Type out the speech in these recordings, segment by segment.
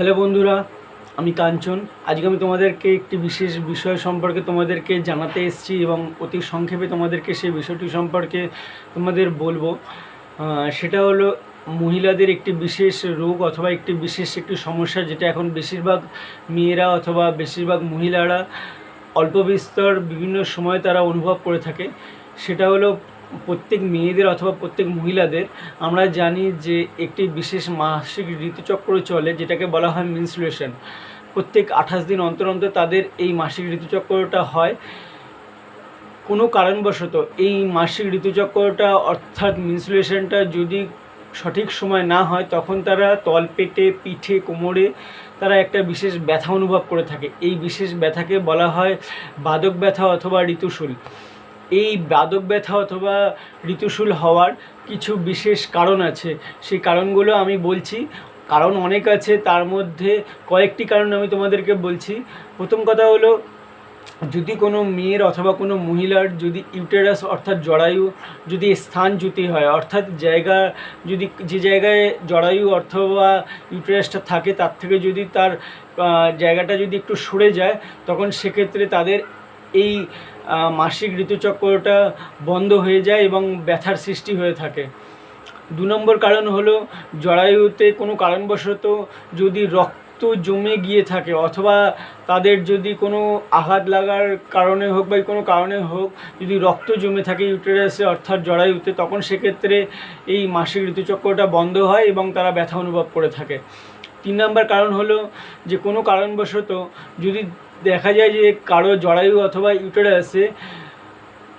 Hello বন্ধুরা, আমি কাঞ্চন। আজকে আমি তোমাদেরকে একটি বিশেষ বিষয় সম্পর্কে তোমাদেরকে জানাতে এসেছি এবং অতি সংক্ষেপে তোমাদেরকে সেই বিষয়টি সম্পর্কে তোমাদের বলবো। সেটা হলো মহিলাদের একটি বিশেষ রোগ অথবা একটি সমস্যা, যেটা এখন বেশিরভাগ মেয়েরা অথবা বেশিরভাগ মহিলারা অল্প বিস্তর বিভিন্ন সময় তারা অনুভব করে থাকে। সেটা হলো প্রত্যেক মেয়েদের অথবা প্রত্যেক মহিলাদের আমরা জানি যে একটি বিশেষ মাসিক ঋতুচক্র চলে, যেটাকে বলা হয় মেনস্ট্রুয়েশন। প্রত্যেক 28 দিন অন্তর অন্তর তাদের এই মাসিক ঋতুচক্রটা হয়। কোনো কারণবশত এই মাসিক ঋতুচক্রটা অর্থাৎ মেনস্ট্রুয়েশনটা যদি সঠিক সময় না হয়, তখন তারা তলপেটে, পিঠে, কোমরে তারা একটা বিশেষ ব্যথা অনুভব করে থাকে। এই বিশেষ ব্যথাকে বলা হয় বাদক ব্যথা অথবা ঋতুশূল। এই বাদক ব্যথা অথবা ঋতুশূল হওয়ার কিছু বিশেষ কারণ আছে, সেই কারণগুলো আমি বলছি। কারণ অনেক আছে, তার মধ্যে কয়েকটি কারণ আমি তোমাদেরকে বলছি। প্রথম কথা হলো, যদি কোনো মেয়ের অথবা কোনো মহিলার যদি ইউটেরাস অর্থাৎ জরায়ু যদি স্থানচ্যুতি হয়, অর্থাৎ যে জায়গায় জরায়ু অথবা ইউটেরাসটা থাকে তার থেকে যদি তার জায়গাটা যদি একটু সরে যায়, তখন সেক্ষেত্রে তাদের এই মাসিক ঋতুচক্রটা বন্ধ হয়ে যায় এবং ব্যথার সৃষ্টি হয়ে থাকে। 2 নম্বর কারণ হলো, জরায়ুতে কোনো কারণবশত যদি রক্ত জমে গিয়ে থাকে অথবা তাদের যদি কোনো আঘাত লাগার কারণে হোক বা কোনো কারণে হোক, যদি রক্ত জমে থাকে ইউটেরাসে অর্থাৎ জরায়ুতে, তখন সেক্ষেত্রে এই মাসিক ঋতুচক্রটা বন্ধ হয় এবং তারা ব্যথা অনুভব করে থাকে। 3 নম্বর কারণ হলো যে কোনো কারণবশত যদি দেখা যায় যে কারো জরায়ু অথবা ইউটেরাসে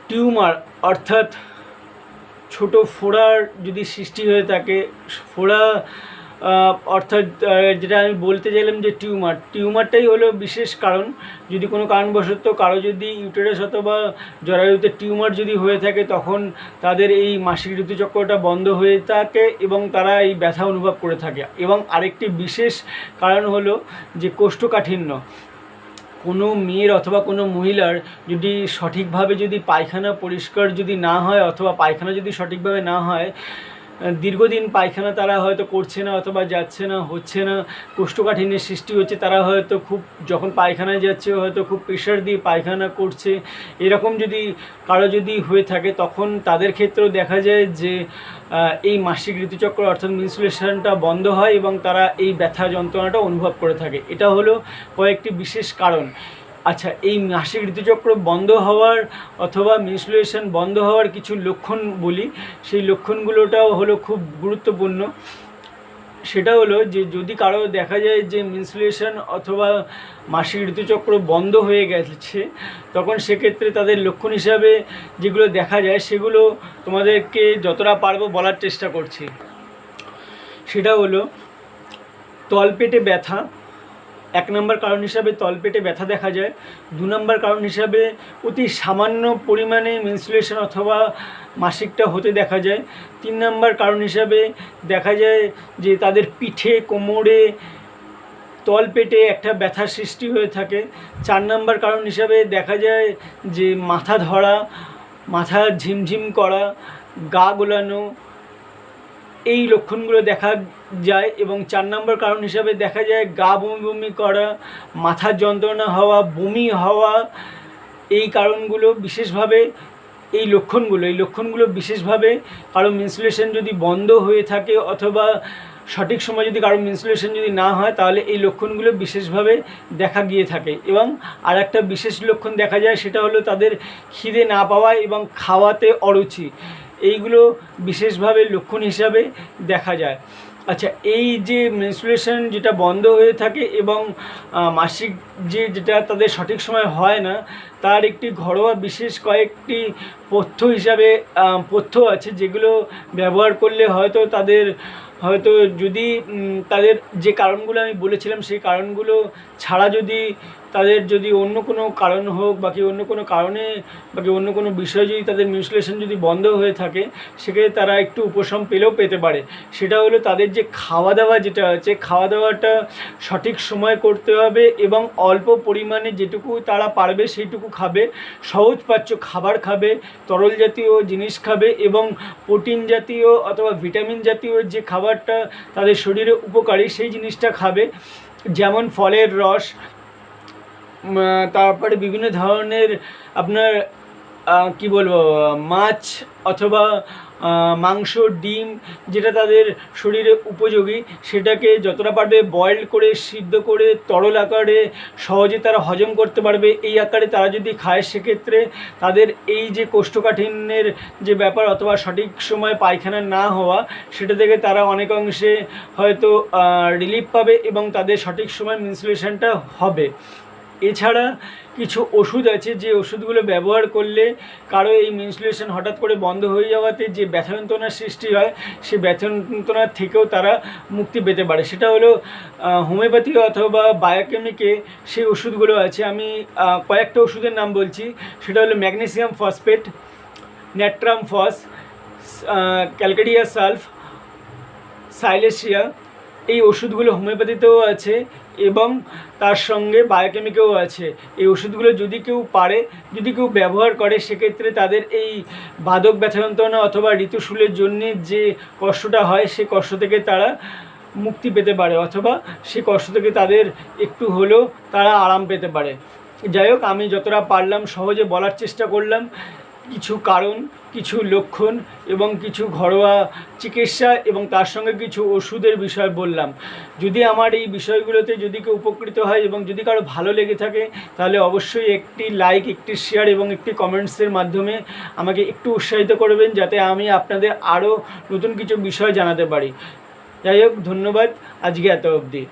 টিউমার অর্থাৎ ছোট ফোড়ার যদি সৃষ্টি হয়ে থাকে, ফোড়া অর্থাৎ যেটা আমি বলতে চাইলাম যে টিউমারটাই হলো বিশেষ কারণ। যদি কোনো কারণবশত কারো যদি ইউটেরাস অথবা জরায়ুতে টিউমার যদি হয়ে থাকে, তখন তাদের এই মাসিক ঋতুচক্রটা বন্ধ হয়ে থাকে এবং তারা এই ব্যথা অনুভব করে থাকে। এবং আরেকটি বিশেষ কারণ হলো যে কোষ্ঠকাঠিন্য। কোনো মেয়ের অথবা কোনো মহিলার যদি সঠিকভাবে যদি পায়খানা পরিষ্কার যদি না হয় অথবা পায়খানা যদি সঠিকভাবে না হয়, দীর্ঘদিন পায়খানা তারা হয়তো করছে না অথবা যাচ্ছে না, হচ্ছে না, কোষ্ঠকাঠিন্যের সৃষ্টি হচ্ছে, তারা হয়তো খুব যখন পায়খানায় যাচ্ছে হয়তো খুব প্রেশার দিয়ে পায়খানা করছে, এরকম যদি কারো যদি হয়ে থাকে, তখন তাদের ক্ষেত্রেও দেখা যায় যে এই মাসিক ঋতুচক্র অর্থাৎ মেনস্ট্রুয়েশনটা বন্ধ হয় এবং তারা এই ব্যথা যন্ত্রণাটা অনুভব করে থাকে। এটা হলো কয়েকটি বিশেষ কারণ। আচ্ছা, এই মাসিক ঋতুচক্র বন্ধ হওয়ার অথবা মেনস্ট্রুয়েশন বন্ধ হওয়ার কিছু লক্ষণ বলি। সেই লক্ষণগুলোটাও হলো খুব গুরুত্বপূর্ণ। সেটা হলো যে যদি কারো দেখা যায় যে মেনস্ট্রুয়েশন অথবা মাসিক ঋতুচক্র বন্ধ হয়ে গেছে, তখন সেক্ষেত্রে তাদের লক্ষণ হিসাবে যেগুলো দেখা যায় সেগুলো তোমাদেরকে যতটা পারবো বলার চেষ্টা করছি। সেটা হলো তলপেটে ব্যথা। 1 নম্বর কারণ হিসাবে তলপেটে ব্যথা দেখা যায়। 2 নম্বর কারণ হিসাবে অতি সামান্য পরিমাণে মেনস্ট্রুয়েশন অথবা মাসিকটা হতে দেখা যায়। 3 নম্বর কারণ হিসাবে দেখা যায় যে তাদের পিঠে, কোমরে, তলপেটে একটা ব্যথার সৃষ্টি হয়ে থাকে। 4 নম্বর কারণ হিসাবে দেখা যায় যে মাথা ধরা, মাথা ঝিমঝিম করা, গা গোলানো, এই লক্ষণগুলো দেখা যায়। এবং 4 নম্বর কারণ হিসাবে দেখা যায় গা বমি বমি করা, মাথার যন্ত্রণা হওয়া, বমি হওয়া। এই কারণগুলো বিশেষভাবে এই লক্ষণগুলো বিশেষভাবে কারো মেনস্ট্রুয়েশন যদি বন্ধ হয়ে থাকে অথবা সঠিক সময় যদি কারো মেনস্ট্রুয়েশন যদি না হয়, তাহলে এই লক্ষণগুলো বিশেষভাবে দেখা গিয়ে থাকে। এবং আর একটা বিশেষ লক্ষণ দেখা যায়, সেটা হলো তাদের খিদে না পাওয়া এবং খাওয়াতে অরুচি। এইগুলো বিশেষভাবে লক্ষণ হিসাবে দেখা যায়। আচ্ছা, এই যে মেনস্ট্রুয়েশন যেটা বন্ধ হয়ে থাকে এবং মাসিক যেটা তাদের সঠিক সময় হয় না, তার একটি ঘরোয়া বিশেষ কয়েকটি পথ্য আছে, যেগুলো ব্যবহার করলে হয়তো যদি তাদের যে কারণগুলো আমি বলেছিলাম সেই কারণগুলো ছাড়া যদি তাদের যদি অন্য কোনো কারণ হোক বাকি অন্য কোনো কারণে বাকি অন্য কোনো বিষয়ে যদি তাদের মেনস্ট্রুয়েশন যদি বন্ধ হয়ে থাকে, সেক্ষেত্রে তারা একটু উপশম পেতে পারে। সেটা হলো তাদের যে খাওয়া দাওয়া যেটা আছে, খাওয়া দাওয়াটা সঠিক সময় করতে হবে এবং অল্প পরিমাণে যেটুকু তারা পারবে সেইটুকু খাবে, সহজপাচ্য খাবার খাবে, তরল জাতীয় জিনিস খাবে এবং প্রোটিন জাতীয় অথবা ভিটামিন জাতীয় যে খাবারটা তাদের শরীরে উপকারী সেই জিনিসটা খাবে। যেমন ফলের রস, তারপরে বিভিন্ন ধরনের আপনার কি বলবো, মাছ অথবা মাংস, ডিম, যেটা তাদের শরীরে উপযোগী, সেটাকে যতটা পারবে বয়েল করে, সিদ্ধ করে, তরল আকারে সহজে তারা হজম করতে পারবে, এই আকারে তারা যদি খায়, সেক্ষেত্রে তাদের এই যে কোষ্ঠকাঠিন্যের যে ব্যাপার অথবা সঠিক সময়ে পায়খানা না হওয়া, সেটা থেকে তারা অনেকাংশে হয়তো রিলিফ পাবে এবং তাদের সঠিক সময় মেনস্ট্রুয়েশনটা হবে। এছাড়া কিছু ওষুধ আছে, যে ওষুধগুলো ব্যবহার করলে কারো এই মেনস্ট্রুয়েশন হঠাৎ করে বন্ধ হয়ে যাওয়াতে যে ব্যথা যন্ত্রণার সৃষ্টি হয়, সেই ব্যথা যন্ত্রণার থেকেও তারা মুক্তি পেতে পারে। সেটা হলো হোমিওপ্যাথি অথবা বায়োকেমিকে সেই ওষুধগুলো আছে। আমি কয়েকটা ওষুধের নাম বলছি। সেটা হলো ম্যাগনেসিয়াম ফসফেট, ন্যাট্রাম ফস, ক্যালকেডিয়া সালফ, সাইলেশিয়া। এই ওষুধগুলো হোমিওপ্যাথিতেও আছে এবং তার সঙ্গে বায়োকেমিকেও আছে। এই ওষুধগুলো যদি কেউ পারে, যদি কেউ ব্যবহার করে, সেক্ষেত্রে তাদের এই বাদক ব্যথা যন্ত্রণা অথবা ঋতুশূলের জন্যে যে কষ্টটা হয়, সে কষ্ট থেকে তারা মুক্তি পেতে পারে অথবা সে কষ্ট থেকে তাদের একটু হলেও তারা আরাম পেতে পারে। যাই হোক, আমি যতটা পারলাম সহজে বলার চেষ্টা করলাম, কিছু কারণ, কিছু লক্ষণ এবং কিছু ঘরোয়া চিকিৎসা এবং তার সঙ্গে কিছু ওষুধের বিষয় বললাম। যদি আমার এই বিষয়গুলোতে যদি কেউ উপকৃত হয় এবং যদি কারো ভালো লেগে থাকে, তাহলে অবশ্যই একটি লাইক, একটি শেয়ার এবং একটি কমেন্টসের মাধ্যমে আমাকে একটু উৎসাহিত করবেন, যাতে আমি আপনাদের আরও নতুন কিছু বিষয় জানাতে পারি। যাই হোক, ধন্যবাদ, আজকে এত অবধি।